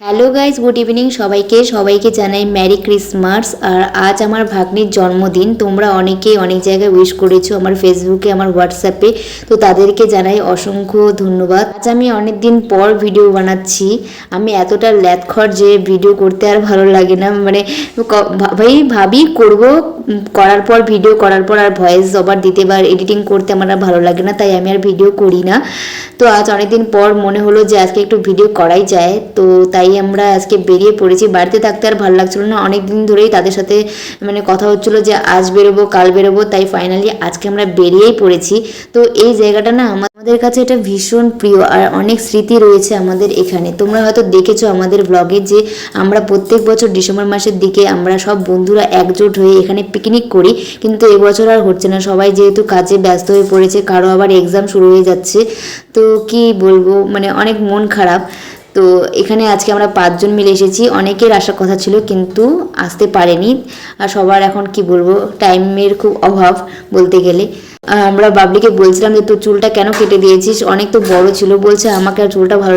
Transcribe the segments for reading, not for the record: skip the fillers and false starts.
Hello guys, good evening সবাইকে জানাই merry Christmas. আর আজ আমার ভাগ্নির জন্মদিন। তোমরা অনেকেই অনেক জায়গায় উইশ করেছো, আমার ফেসবুকে, আমার হোয়াটসঅ্যাপে। তো তাদেরকে জানাই অসংখ্য ধন্যবাদ। আজ আমি অনেক দিন পর ভিডিও বানাচ্ছি। আমি এতটা ল্যাদখর যে ভিডিও করতে আর ভালো লাগে না, মানে ভাবি করার পর ভিডিও করার পর আর ভয়েস ওভার দিতে বা এডিটিং করতে আমার আর ভালো লাগে না, তাই আমি আর ভিডিও করি না। তো আজ অনেকদিন পর মনে হলো যে আজকে একটু ভিডিও করাই যায়, তো তাই আমরা আজকে বেরিয়ে পড়েছি। বাড়িতে থাকতে আর ভালো লাগছিল না, অনেক দিন ধরেই তাদের সাথে মানে কথা হচ্ছিলো যে আজ বেরোবো কাল বেরোবো, তাই ফাইনালি আজকে আমরা বেরিয়েই পড়েছি। তো এই জায়গাটা না আমাদের কাছে এটা ভীষণ প্রিয়, আর অনেক স্মৃতি রয়েছে আমাদের এখানে। তোমরা হয়তো দেখেছো আমাদের ব্লগে যে আমরা প্রত্যেক বছর ডিসেম্বর মাসের দিকে আমরা সব বন্ধুরা একজোট হয়ে এখানে পিকনিক করি, কিন্তু এবছর আর হচ্ছে না। সবাই যেহেতু কাজে ব্যস্ত হয়ে পড়েছে, কারো আবার এক্সাম শুরু হয়ে যাচ্ছে, তো কি বলবো, মানে অনেক মন খারাপ। তো এখানে আজকে আমরা 5 জন মিলে এসেছি। অনেকের আসার কথা ছিল কিন্তু আসতে পারেনি, আর সবার এখন কি বলবো, টাইমের খুব অভাব বলতে গেলে। আমরা বাবলিকে বলছিলাম যে তোর চুলটা কেন কেটে দিয়েছিস, অনেক তো বড় ছিল। বলছে আমাকে আর চুলটা ভালো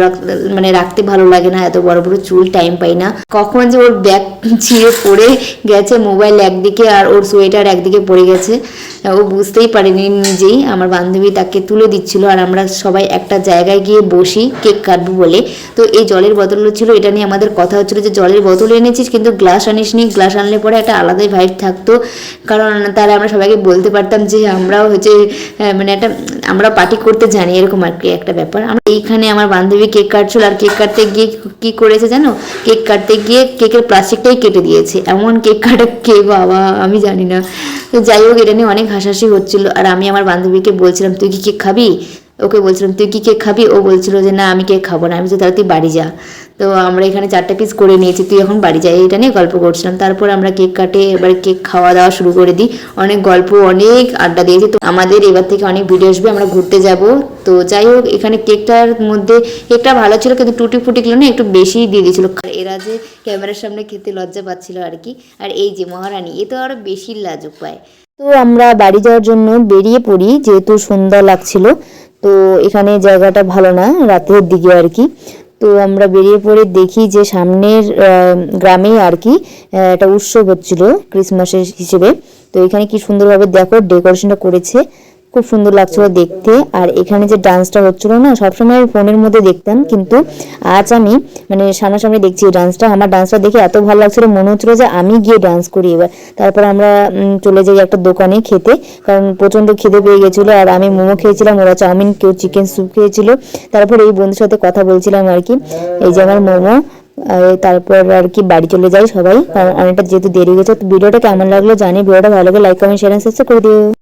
রাখতে ভালো লাগে না, এত বড় বড় চুল টাইম পাই না। কখন যে ওর ব্যাগ ছিঁড়ে পড়ে গেছে, মোবাইল একদিকে আর ওর সোয়েটার একদিকে পড়ে গেছে, ও বুঝতেই পারেনি নিজেই। আমার বান্ধবী তাকে তুলে দিচ্ছিল, আর আমরা সবাই একটা জায়গায় গিয়ে বসি কেক কাটবো বলে। তো এই জলের বোতলও ছিল, এটা নিয়ে আমাদের কথা হচ্ছিলো যে জলের বোতল এনেছিস কিন্তু গ্লাস আনিসনি। গ্লাস আনলে পরে একটা আলাদাই ভাইব থাকতো, কারণ তাহলে আমরা সবাইকে বলতে পারতাম যে আমরাও হচ্ছে মানে একটা আমরা পার্টি করতে জানি, এরকম আর কি একটা ব্যাপার। আমরা এইখানে আমার বান্ধবী কেক কাটছিল, আর কেক কাটতে গিয়ে কি করেছে জানো, কেক কাটতে গিয়ে কেকের প্লাস্টিকটাই কেটে দিয়েছে। এমন কেক কাটা কে বাবা, আমি জানি না। তো যাই হোক, এটা নিয়ে অনেক হাসাহাসি হচ্ছিল। আর আমি আমার বান্ধবীকে বলছিলাম তুই কি কেক খাবি, ওকে বলছিলাম তুই কি কেক খাবি, ও বলছিল যে না আমি কেক খাবো না। আমি তো তাহলে তুই বাড়ি যা। তো আমরা এখানে 4টা পিস করে নিয়েছি, তুই এখন বাড়ি যাই, এটা নিয়ে গল্প করছিলাম। তারপর আমরা কেক কাটে এবার কেক খাওয়া দাওয়া শুরু করে দিই। অনেক গল্প, অনেক আড্ডা দিয়েছি। তো আমাদের এবার থেকে অনেক ভিডিও আসবে, আমরা ঘুরতে যাব। তো যাই হোক, এখানে কেকটার মধ্যে কেকটা ভালো ছিল, কিন্তু টুটি ফুটিগুলো না একটু বেশি দিয়ে দিয়েছিলো। এরা যে ক্যামেরার সামনে খেতে লজ্জা পাচ্ছিল আর কি। আর এই যে মহারানী, এ তো আরও বেশি লাজুক পায়। তো আমরা বাড়ি যাওয়ার জন্য বেরিয়ে পড়ি, যেহেতু সন্ধ্যা লাগছিল। তো এখানে জায়গাটা ভালো না রাতের দিকে আর কি। তো আমরা বেরিয়ে পড়ে দেখি যে সামনের গ্রামে আর কি একটা উৎসব হচ্ছিল ক্রিসমাসের হিসেবে। তো এখানে কি সুন্দরভাবে দেখো ডেকোরেশনটা করেছে, খুব সুন্দর লাগছিল দেখতে। আর এখানে যে ডান্সটা হচ্ছিল না, সবসময় ফোনের মধ্যে দেখতাম, কিন্তু আজ আমি মানে সামনাসামনি দেখছি এই ডান্সটা। আমার ডান্সটা দেখে এত ভালো লাগছিল, মনে হচ্ছিল যে আমি গিয়ে ডান্স করি এবার। তারপর আমরা চলে যাই একটা দোকানে খেতে, কারণ প্রচণ্ড খিদে পেয়ে গেছিলো। আর আমি মোমো খেয়েছিলাম, ওরা চাউমিন, কেউ চিকেন স্যুপ খেয়েছিল। তারপর এই বন্ধুর সাথে কথা বলছিলাম আর কি। এই যে আমার মোমো। তারপর আর কি বাড়ি চলে যাই সবাই, কারণ অনেকটা যেহেতু দেরি হয়ে গেছে। তো ভিডিওটা কেমন লাগলো জানি, ভিডিওটা ভালো লাগে লাইক কমেন্ট শেয়ার সাবস্ক্রাইব করে দিও।